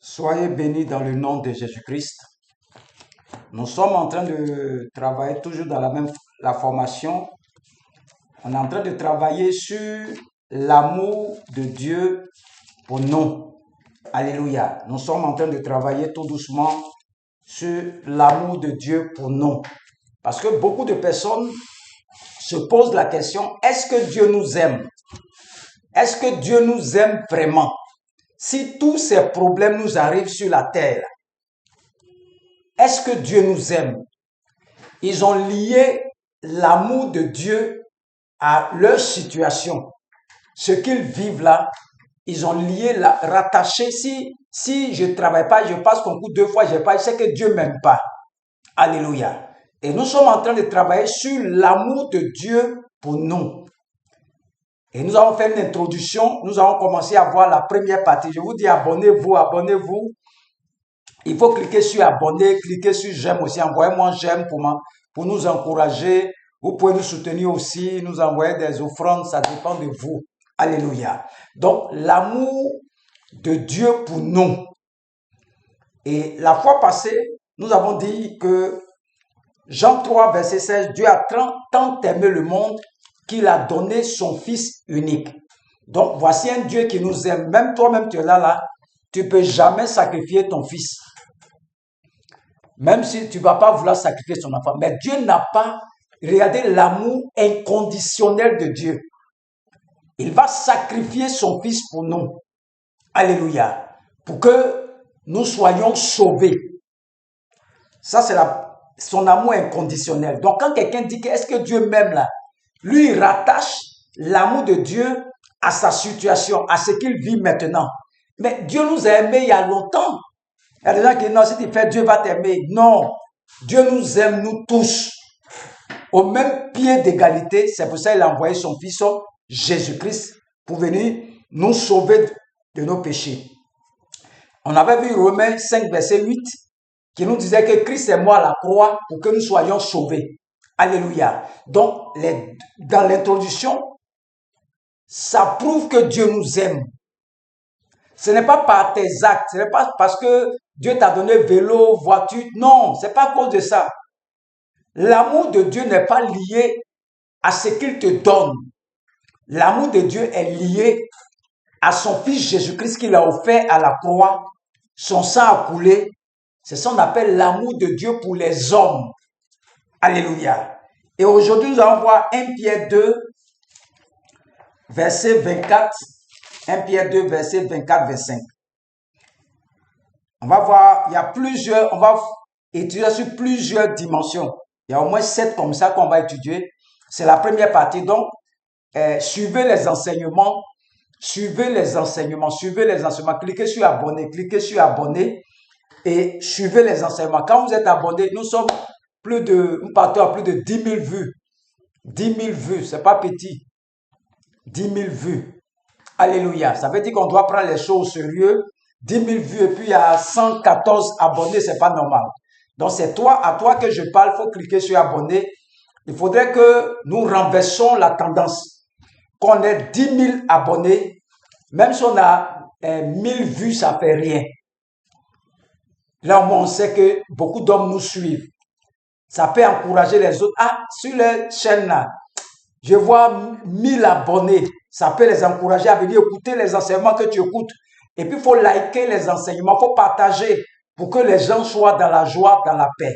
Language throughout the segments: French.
Soyez bénis dans le nom de Jésus-Christ. Nous sommes en train de travailler toujours dans la formation. On est en train de travailler sur l'amour de Dieu pour nous. Alléluia. Nous sommes en train de travailler tout doucement sur l'amour de Dieu pour nous. Parce que beaucoup de personnes se posent la question, est-ce que Dieu nous aime? Est-ce que Dieu nous aime vraiment? Si tous ces problèmes nous arrivent sur la terre, est-ce que Dieu nous aime? Ils ont lié l'amour de Dieu à leur situation. Ce qu'ils vivent là, ils ont lié, rattaché. Si je ne travaille pas, je passe concours 2 fois, je n'ai pas, je sais que Dieu ne m'aime pas. Alléluia. Et nous sommes en train de travailler sur l'amour de Dieu pour nous. Et nous avons fait une introduction, nous avons commencé à voir la première partie. Je vous dis abonnez-vous, abonnez-vous. Il faut cliquer sur abonner, cliquer sur j'aime aussi, envoyez-moi j'aime pour nous encourager. Vous pouvez nous soutenir aussi, nous envoyer des offrandes, ça dépend de vous. Alléluia. Donc, l'amour de Dieu pour nous. Et la fois passée, nous avons dit que Jean 3, verset 16, Dieu a tant aimé le monde qu'il a donné son Fils unique. Donc, voici un Dieu qui nous aime. Même toi-même, tu es là, tu ne peux jamais sacrifier ton fils. Même si tu ne vas pas vouloir sacrifier son enfant. Mais Dieu n'a pas regardé l'amour inconditionnel de Dieu. Il va sacrifier son fils pour nous. Alléluia. Pour que nous soyons sauvés. Ça, c'est son amour inconditionnel. Donc, quand quelqu'un dit que est-ce que Dieu m'aime là, lui, il rattache l'amour de Dieu à sa situation, à ce qu'il vit maintenant. Mais Dieu nous a aimés il y a longtemps. Il y a des gens qui disent non, si tu fais, Dieu va t'aimer. Non, Dieu nous aime, nous tous, au même pied d'égalité. C'est pour ça qu'il a envoyé son Fils, Jésus-Christ, pour venir nous sauver de nos péchés. On avait vu Romains 5, verset 8, qui nous disait que Christ est mort à la croix pour que nous soyons sauvés. Alléluia. Donc, dans l'introduction, ça prouve que Dieu nous aime. Ce n'est pas par tes actes, ce n'est pas parce que Dieu t'a donné vélo, voiture. Non, ce n'est pas à cause de ça. L'amour de Dieu n'est pas lié à ce qu'il te donne. L'amour de Dieu est lié à son Fils Jésus-Christ qu'il a offert à la croix. Son sang a coulé. C'est ce qu'on appelle l'amour de Dieu pour les hommes. Alléluia. Et aujourd'hui, nous allons voir 1 Pierre 2, verset 24. 1 Pierre 2, verset 24-25. On va voir, il y a plusieurs, on va étudier sur plusieurs dimensions. Il y a au moins 7 comme ça qu'on va étudier. C'est la première partie. Donc, suivez les enseignements. Suivez les enseignements. Suivez les enseignements. Cliquez sur abonner. Cliquez sur abonner. Et suivez les enseignements. Quand vous êtes abonné, nous partons à plus de 10 000 vues. 10 000 vues, c'est pas petit. 10 000 vues. Alléluia. Ça veut dire qu'on doit prendre les choses au sérieux. 10 000 vues et puis il y a 114 abonnés, c'est pas normal. Donc c'est à toi que je parle. Il faut cliquer sur abonner. Il faudrait que nous renversons la tendance. Qu'on ait 10 000 abonnés. Même si on a 1000 vues, ça fait rien. Là, au moins, on sait que beaucoup d'hommes nous suivent. Ça peut encourager les autres. Ah, sur les chaînes là, je vois 1000 abonnés. Ça peut les encourager à venir écouter les enseignements que tu écoutes. Et puis, il faut liker les enseignements, il faut partager pour que les gens soient dans la joie, dans la paix.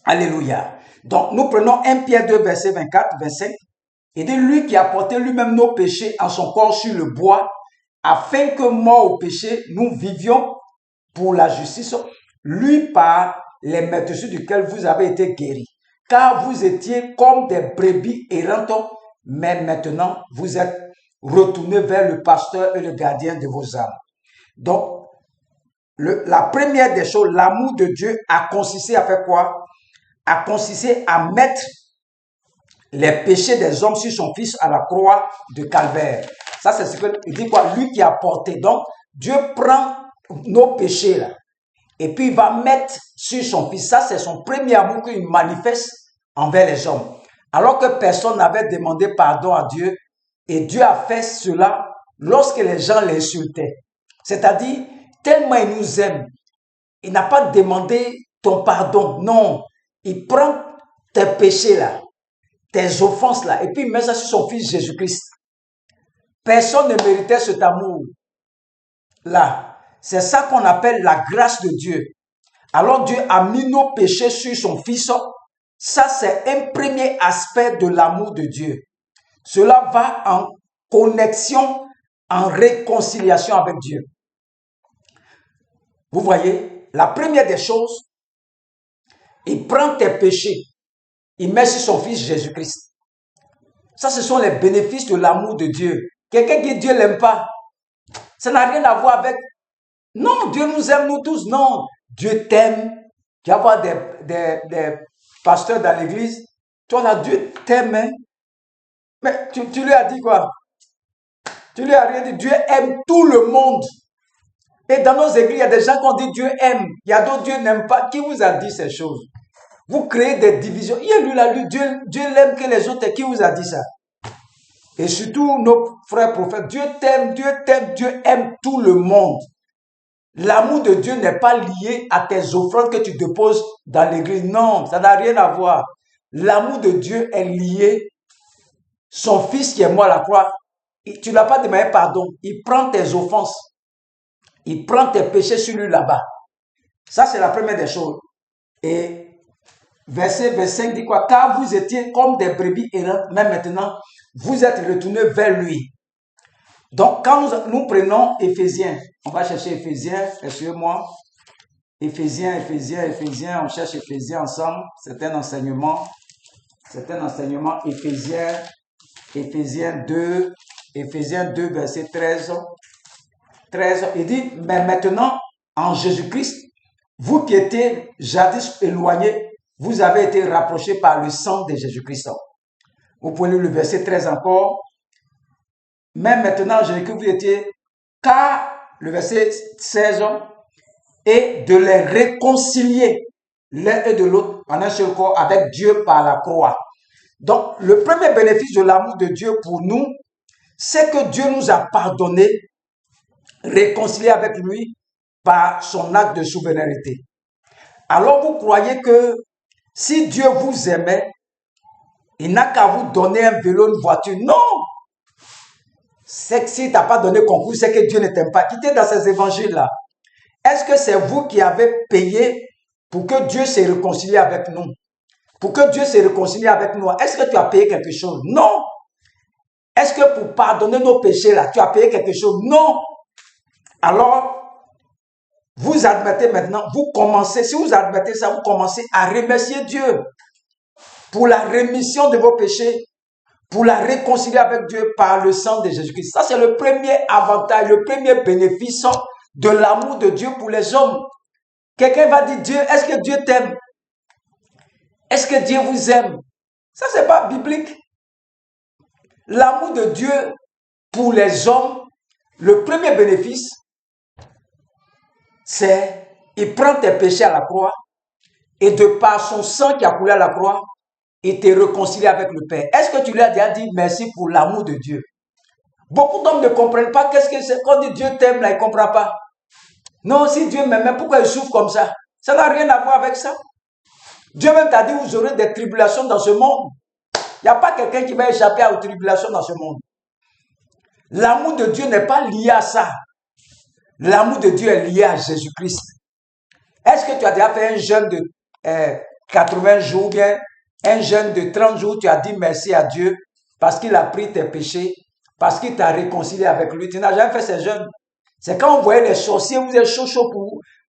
Alléluia. Donc, nous prenons 1 Pierre 2, verset 24-25. Il dit, lui qui a porté lui-même nos péchés en son corps sur le bois, afin que, mort au péché, nous vivions pour la justice, lui par les meurtrissures duquel vous avez été guéris. Car vous étiez comme des brebis errantes, mais maintenant vous êtes retournés vers le pasteur et le gardien de vos âmes. Donc, la première des choses, l'amour de Dieu a consisté à faire quoi? A consisté à mettre les péchés des hommes sur son Fils à la croix de Calvaire. Ça, c'est ce qu'il dit quoi? Lui qui a porté. Donc, Dieu prend nos péchés là. Et puis, il va mettre sur son Fils. Ça, c'est son premier amour qu'il manifeste envers les hommes. Alors que personne n'avait demandé pardon à Dieu. Et Dieu a fait cela lorsque les gens l'insultaient. C'est-à-dire, tellement il nous aime, il n'a pas demandé ton pardon. Non, il prend tes péchés là, tes offenses là, et puis il met ça sur son fils Jésus-Christ. Personne ne méritait cet amour là. C'est ça qu'on appelle la grâce de Dieu. Alors Dieu a mis nos péchés sur son fils. Ça, c'est un premier aspect de l'amour de Dieu. Cela va en connexion, en réconciliation avec Dieu. Vous voyez, la première des choses, il prend tes péchés, il met sur son fils Jésus-Christ. Ça, ce sont les bénéfices de l'amour de Dieu. Quelqu'un qui dit Dieu l'aime pas, ça n'a rien à voir avec... Non, Dieu nous aime, nous tous. Non, Dieu t'aime. Tu vas voir des pasteurs dans l'église. Toi là, Dieu t'aime. Hein? Mais tu lui as dit quoi? Tu lui as rien dit. Dieu aime tout le monde. Et dans nos églises, il y a des gens qui ont dit Dieu aime. Il y a d'autres Dieu n'aime pas. Qui vous a dit ces choses? Vous créez des divisions. Il lui a lu Dieu l'aime que les autres. Qui vous a dit ça? Et surtout nos frères prophètes. Dieu t'aime, Dieu aime tout le monde. L'amour de Dieu n'est pas lié à tes offrandes que tu déposes dans l'église. Non, ça n'a rien à voir. L'amour de Dieu est lié. Son fils qui est mort à la croix, tu ne l'as pas demandé pardon. Il prend tes offenses. Il prend tes péchés sur lui là-bas. Ça, c'est la première des choses. Et verset 25 dit quoi? Car vous étiez comme des brebis errantes, mais maintenant, vous êtes retournés vers lui. Donc, quand nous prenons Éphésiens, on va chercher Éphésiens, excusez-moi. Éphésiens, on cherche Éphésiens ensemble. C'est un enseignement, Éphésiens 2, verset 13. Il dit, mais maintenant, en Jésus-Christ, vous qui étiez jadis éloignés, vous avez été rapprochés par le sang de Jésus-Christ. Vous pouvez lire le verset 13 encore. Mais maintenant, Jésus-Christ, vous étiez, car, le verset 16, et de les réconcilier l'un et de l'autre en un seul corps avec Dieu par la croix. Donc, le premier bénéfice de l'amour de Dieu pour nous, c'est que Dieu nous a pardonné, réconcilié avec lui par son acte de souveraineté. Alors, vous croyez que si Dieu vous aimait, il n'a qu'à vous donner un vélo, une voiture. Non! C'est que s'il ne t'a pas donné concours, c'est que Dieu ne t'aime pas. Quittez dans ces évangiles-là. Est-ce que c'est vous qui avez payé pour que Dieu se réconcilie avec nous? Pour que Dieu se réconcilie avec nous, est-ce que tu as payé quelque chose? Non. Est-ce que pour pardonner nos péchés, là, tu as payé quelque chose? Non. Alors, vous admettez maintenant, vous commencez, si vous admettez ça, vous commencez à remercier Dieu pour la rémission de vos péchés, pour la réconcilier avec Dieu par le sang de Jésus-Christ. Ça, c'est le premier avantage, le premier bénéfice de l'amour de Dieu pour les hommes. Quelqu'un va dire, Dieu, est-ce que Dieu t'aime? Est-ce que Dieu vous aime? Ça, c'est pas biblique. L'amour de Dieu pour les hommes, le premier bénéfice, c'est, il prend tes péchés à la croix, et de par son sang qui a coulé à la croix, il te réconcilie avec le Père. Est-ce que tu lui as déjà dit merci pour l'amour de Dieu? Beaucoup d'hommes ne comprennent pas qu'est-ce que c'est. Quand Dieu t'aime, là, ils ne comprennent pas. Non, si Dieu m'aime, pourquoi il souffre comme ça? Ça n'a rien à voir avec ça. Dieu même t'a dit, vous aurez des tribulations dans ce monde. Il n'y a pas quelqu'un qui va échapper aux tribulations dans ce monde. L'amour de Dieu n'est pas lié à ça. L'amour de Dieu est lié à Jésus-Christ. Est-ce que tu as déjà fait un jeûne de 80 jours, bien un jeûne de 30 jours, tu as dit merci à Dieu parce qu'il a pris tes péchés, parce qu'il t'a réconcilié avec lui? Tu n'as jamais fait ces jeûnes. C'est quand vous voyez les sorciers, vous êtes chaud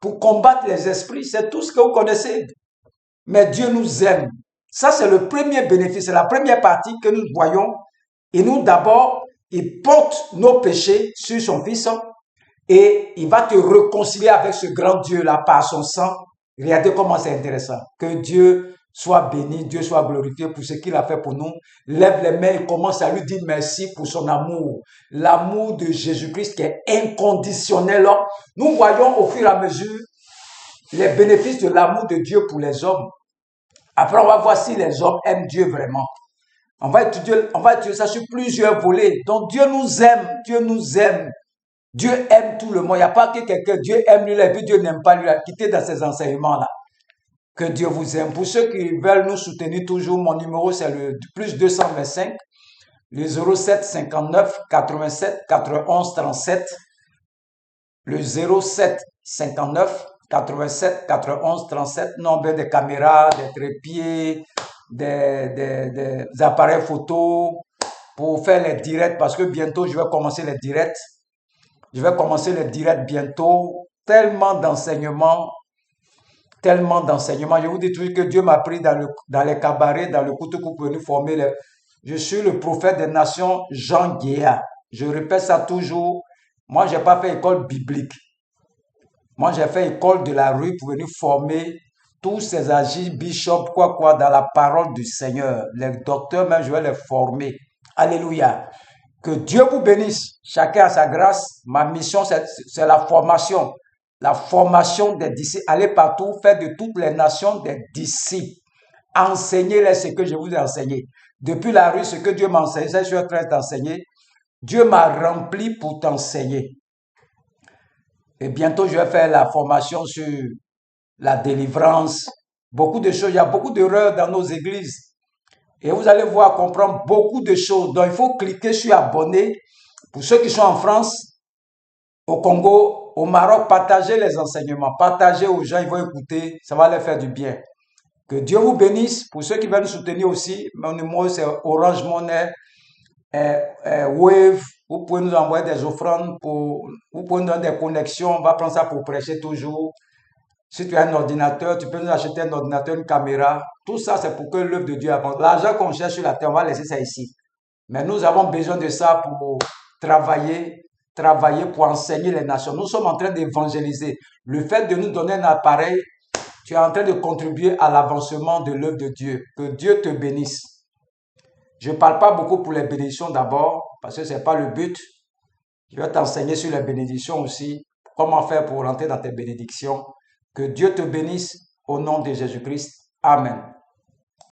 pour combattre les esprits. C'est tout ce que vous connaissez. Mais Dieu nous aime. Ça, c'est le premier bénéfice. C'est la première partie que nous voyons. Et nous, d'abord, il porte nos péchés sur son Fils et il va te réconcilier avec ce grand Dieu-là par son sang. Regardez comment c'est intéressant. Que Dieu soit béni, Dieu soit glorifié pour ce qu'il a fait pour nous. Lève les mains et commence à lui dire merci pour son amour. L'amour de Jésus-Christ qui est inconditionnel. Nous voyons au fur et à mesure les bénéfices de l'amour de Dieu pour les hommes. Après, on va voir si les hommes aiment Dieu vraiment. On va étudier ça sur plusieurs volets. Donc, Dieu nous aime. Dieu aime tout le monde. Il n'y a pas que quelqu'un, Dieu aime lui là et puis Dieu n'aime pas lui là. Quittez dans ces enseignements-là. Que Dieu vous aime. Pour ceux qui veulent nous soutenir toujours, mon numéro c'est le plus 225, le 07 59 87 91 37, le 07 59 87 91 37, nombre de caméras, des trépieds, des appareils photo pour faire les directs parce que bientôt je vais commencer les directs. Je vais commencer les directs bientôt. Tellement d'enseignements. Tellement d'enseignements. Je vous dis toujours que Dieu m'a pris dans les cabarets, dans le couteau pour venir former. Je suis le prophète des nations, Jean Guéa. Je répète ça toujours. Moi, je n'ai pas fait école biblique. Moi, j'ai fait école de la rue pour venir former tous ces agis, bishops, quoi, dans la parole du Seigneur. Les docteurs, même, je vais les former. Alléluia. Que Dieu vous bénisse. Chacun a sa grâce. Ma mission, c'est la formation. La formation des disciples. Allez partout, faites de toutes les nations des disciples. Enseignez-les ce que je vous ai enseigné. Depuis la rue, ce que Dieu m'a enseigné, je suis en train d'enseigner. Dieu m'a rempli pour t'enseigner. Et bientôt, je vais faire la formation sur la délivrance. Beaucoup de choses. Il y a beaucoup d'erreurs dans nos églises. Et vous allez voir, comprendre beaucoup de choses. Donc, il faut cliquer sur abonner. Pour ceux qui sont en France, au Congo, au Maroc, partagez les enseignements. Partagez aux gens, ils vont écouter. Ça va leur faire du bien. Que Dieu vous bénisse. Pour ceux qui veulent nous soutenir aussi, mon numéro c'est Orange Money, Wave. Vous pouvez nous envoyer des offrandes, vous pouvez nous donner des connexions. On va prendre ça pour prêcher toujours. Si tu as un ordinateur, tu peux nous acheter un ordinateur, une caméra. Tout ça, c'est pour que l'œuvre de Dieu avance. L'argent qu'on cherche sur la terre, on va laisser ça ici. Mais nous avons besoin de ça pour travailler pour enseigner les nations. Nous sommes en train d'évangéliser. Le fait de nous donner un appareil, tu es en train de contribuer à l'avancement de l'œuvre de Dieu. Que Dieu te bénisse. Je ne parle pas beaucoup pour les bénédictions d'abord, parce que ce n'est pas le but. Je vais t'enseigner sur les bénédictions aussi. Comment faire pour rentrer dans tes bénédictions. Que Dieu te bénisse au nom de Jésus-Christ. Amen.